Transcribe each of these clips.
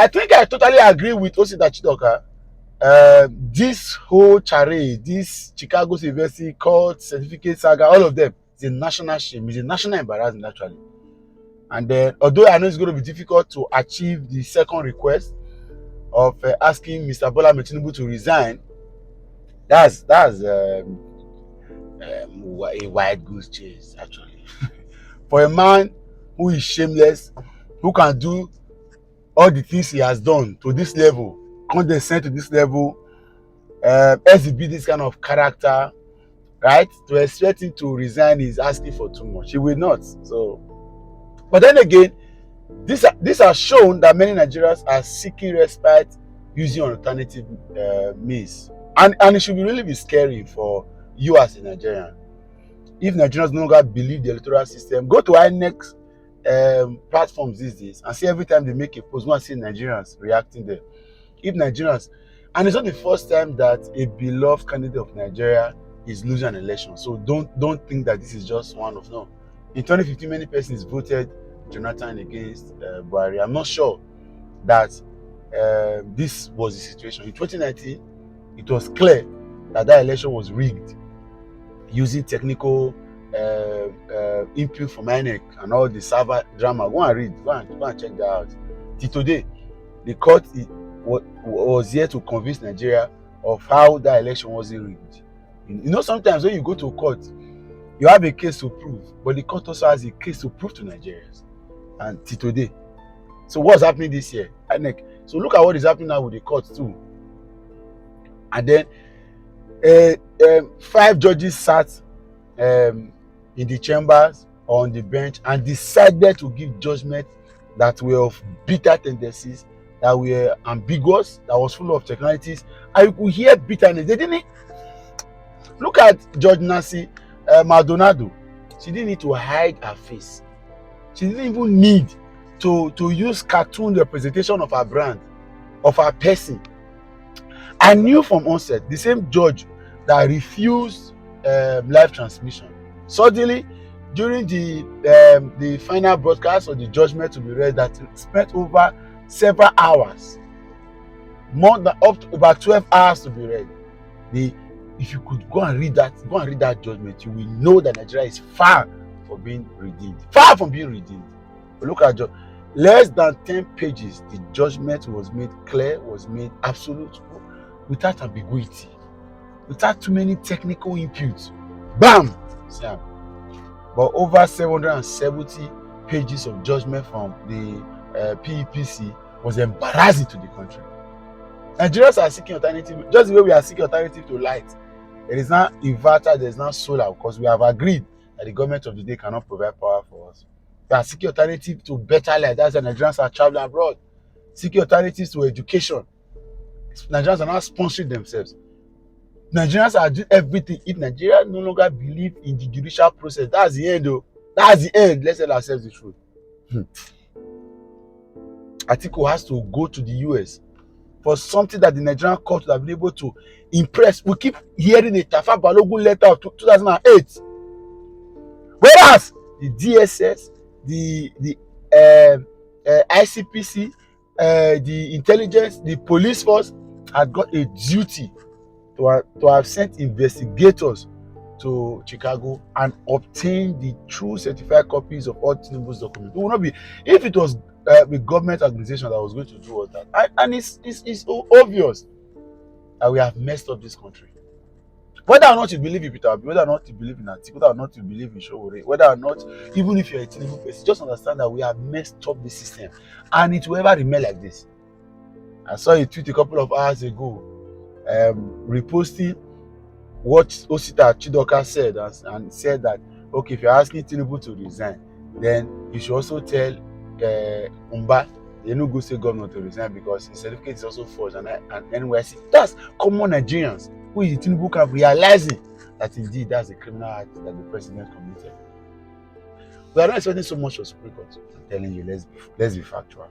I think I totally agree with Osita Chidoka. This whole charade, this Chicago University court certificate saga, all of them, is a national shame. It's a national embarrassment, actually. And then, although I know it's going to be difficult to achieve the second request of asking Mr. Bola Tinubu to resign, that's a wild goose chase, actually. For a man who is shameless, who can do all the things he has done to this level, condescend to this level, exhibit this kind of character, right? To expect him to resign is asking for too much. He will not. So, but then again, this has shown that many Nigerians are seeking respite using alternative means, and it should really be scary for you as a Nigerian. If Nigerians no longer believe the electoral system, go to INEC platforms these days and see every time they make a post, go and see Nigerians reacting there. If Nigerians, and it's not the first time that a beloved candidate of Nigeria is losing an election, so don't think that this is just one of no. In 2015, many persons voted Jonathan against Buhari. I'm not sure that this was the situation. In 2019, it was clear that election was rigged using technical input from INEC and all the server drama. Go and read, go and check that out. Till today, the court was here to convince Nigeria of how that election wasn't rigged. You know, sometimes when you go to court, you have a case to prove, but the court also has a case to prove to Nigerians. And till today, so what's happening this year? INEC. So look at what is happening now with the court too. And then 5 judges sat in the chambers or on the bench and decided to give judgment that were of bitter tendencies, that were ambiguous, that was full of technicalities, and you could hear bitterness. They didn't look at Judge Nancy Maldonado. She didn't need to hide her face. She didn't even need to use cartoon representation of her brand, of her person. I knew from onset, the same judge that refused live transmission, suddenly during the final broadcast of the judgment to be read, that spent over several hours, more than up to about 12 hours to be read. If you could go and read that judgment, you will know that Nigeria is far from being redeemed. Far from being redeemed. But look at less than 10 pages. The judgment was made clear, was made absolute, without ambiguity, without too many technical inputs. Bam! Sam. But over 770 pages of judgment from the PEPC was embarrassing to the country. Nigerians are seeking alternative, just the way we are seeking alternative to light. There is now inverter, there is now solar, because we have agreed that the government of the day cannot provide power for us. We are seeking alternative to better life. That's why Nigerians are traveling abroad. Seeking alternatives to education. Nigerians are now sponsoring themselves. Nigerians are doing everything. If Nigeria no longer believe in the judicial process, that's the end, though. That's the end. Let's tell ourselves the truth. Atiku has to go to the US for something that the Nigerian court would have been able to impress. We keep hearing a Tafa Balogun letter of 2008. Whereas the DSS, the ICPC, the intelligence, the police force had got a duty to have sent investigators to Chicago and obtain the true certified copies of all Tinubu's documents. It would not be if it was a government organization that was going to do all that. And it's obvious that we have messed up this country. Whether or not you believe in Peter Obi, whether or not you believe in Atiku, whether or not you believe in Showore, whether or not, even if you're a Tinubu person, just understand that we have messed up the system, and it will ever remain like this. I saw a tweet a couple of hours ago, reposting what Osita Chidoka said, and said that, okay, if you're asking Tinubu to resign, then you should also tell Umba, the Enugu State governor, to resign, because his certificate is also forged and NYC. That's common Nigerians who is the Tinubu camp realizing that indeed that's a criminal act that the president committed. We are not expecting so much of Supreme Court. I'm telling you, let's be factual.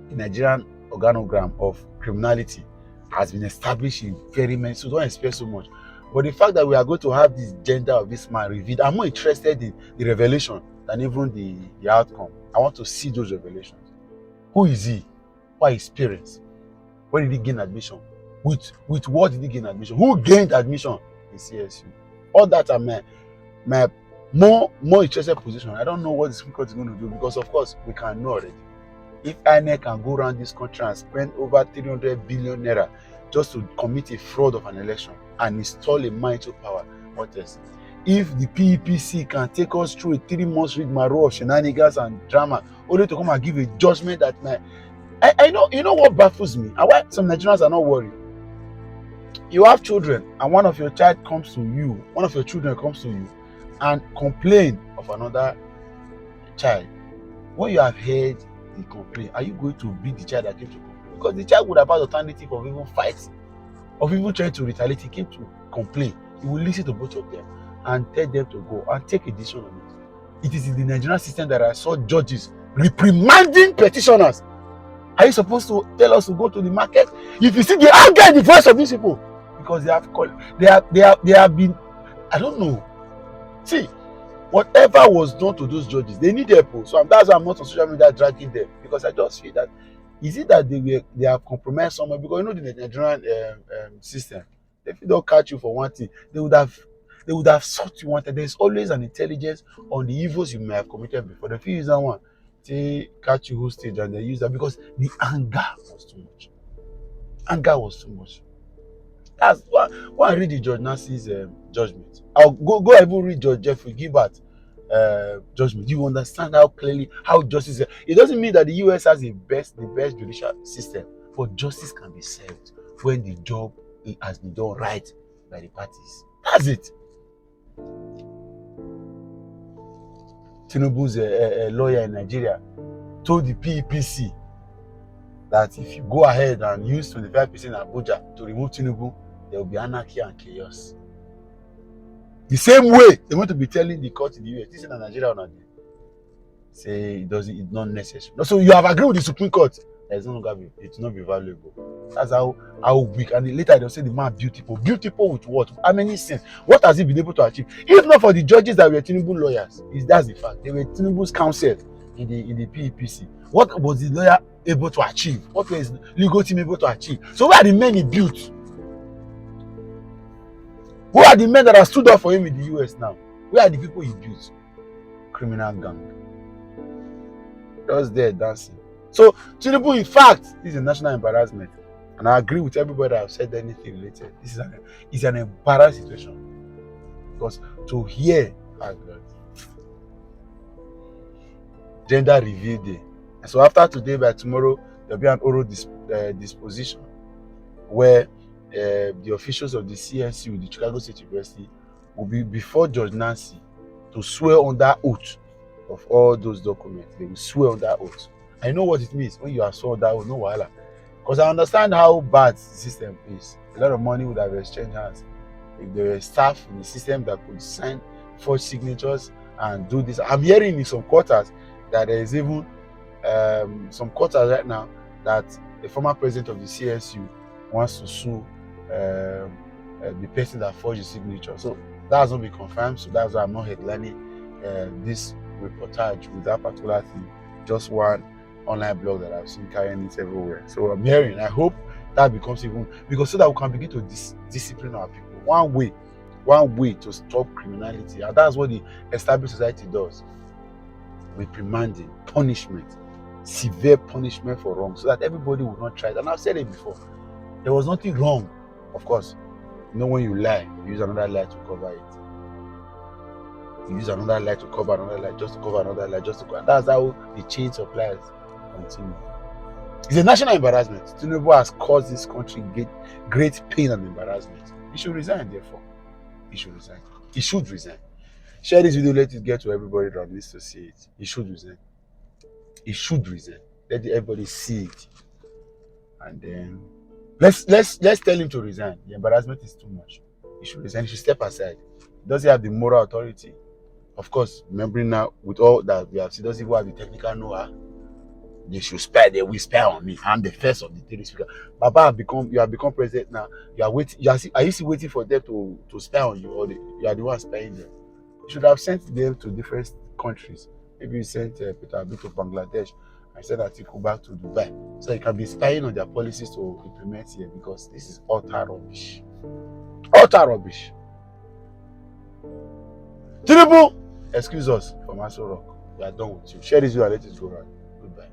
The Nigerian organogram of criminality has been established in very many, so don't expect so much. But the fact that we are going to have this gender of this man revealed, I'm more interested in the revelation than even the outcome. I want to see those revelations. Who is he? Why his parents? Where did he gain admission? With what did he gain admission? Who gained admission in CSU? All that are my more interested position. I don't know what the Supreme Court is going to do, because of course we can know already. If INEC can go around this country and spend over 300 billion naira just to commit a fraud of an election and install a man into power, what else? If the PEPC can take us through a 3 months rigmarole of shenanigans and drama, only to come and give a judgment that I know, you know what baffles me and why some Nigerians are not worried. You have children and one of your children comes to you and complain of another child. When you have heard the complaint, are you going to beat the child that came to complain? Because the child would have had alternative of even fighting, of even trying to retaliate. He came to complain. He will listen to both of them and tell them to go and take a decision on it. It is in the Nigerian system that I saw judges reprimanding petitioners. Are you supposed to tell us to go to the market? If you see the anger in the voice of these people, because they have been, I don't know. See, whatever was done to those judges, they need help. So that's why I'm not on social media dragging them, because I just feel that, is it that they have compromised somewhere? Because you know the Nigerian system, if they don't catch you for one thing, they would have sought you one time. There's always an intelligence on the evils you may have committed before. The few use that one, they catch you hostage and they use that because the anger was too much. Anger was too much. That's why I read the Judge Nancy's judgment. I'll go even read Judge Jeffrey Gilbert judgment. You understand how clearly how justice is. It doesn't mean that the US has the best judicial system, but justice can be served when the job has been done right by the parties. That's it. Tinubu's lawyer in Nigeria told the PEPC that if you go ahead and use 25% Abuja to remove Tinubu, there will be anarchy and chaos. The same way they want to be telling the court in the US, this is in Nigeria or not. Say it's not necessary. So you have agreed with the Supreme Court. It will not be valuable. That's how weak. And later they'll say the man beautiful. Beautiful with what? How many sins? What has he been able to achieve? If not for the judges that were Tinubu lawyers, that's the fact. They were Tinubu's counsel in the PEPC. What was the lawyer able to achieve? What was the legal team able to achieve? So where are the men he built? Who are the men that have stood up for him in the US now? Where are the people he built? Criminal gang. Just there dancing. So Tinubu, in fact, this is a national embarrassment. And I agree with everybody that have said anything related. This is an embarrassing situation. Because to hear, gender reveal day. And so after today, by tomorrow, there'll be an oral disposition where the officials of the CSU, the Chicago State University, will be before Judge Nancy to swear under oath of all those documents. They will swear under oath. I know what it means when you are sworn that oath, no wahala. Because I understand how bad the system is. A lot of money would have exchanged hands if there were staff in the system that could sign forged signatures and do this. I'm hearing in some quarters that there is even some quarters right now that the former president of the CSU wants to sue the person that forged the signature. So that has not been confirmed. So that's why I'm not headlining this reportage with that particular thing. Just one online blog that I've seen carrying it everywhere. So I'm hearing. I hope that becomes even, because so that we can begin to discipline our people. One way to stop criminality, and that's what the established society does. Reprimanding, punishment, severe punishment for wrong, so that everybody will not try it. And I've said it before. There was nothing wrong. Of course, you know, when you lie, you use another lie to cover it. You use another lie to cover another lie, just to cover another lie, just to cover. That's how the chains of lies continue. It's a national embarrassment. Tinubu has caused this country great pain and embarrassment. He should resign, therefore. He should resign. He should resign. Share this video, let it get to everybody that needs to see it. He should resign. He should resign. Let everybody see it. And then let's tell him to resign. The embarrassment is too much. He should resign. He should step aside. Does he have the moral authority? Of course, remembering now with all that we have seen, does he have the technical know-how? They should spare. They will spare on me. I'm the first of the three speakers. Baba, you have become president now. You are waiting. Are you still waiting for them to spare on you, or you are the one sparing them? You should have sent them to different countries. Maybe you sent Peter Obi to Bangladesh, I send Atiku back to Dubai so he can be spying on their policies to implement here, because this is utter rubbish. Utter rubbish. Tinubu, excuse us from Aso Rock. We are done with you. Share this video and let it go right. Goodbye.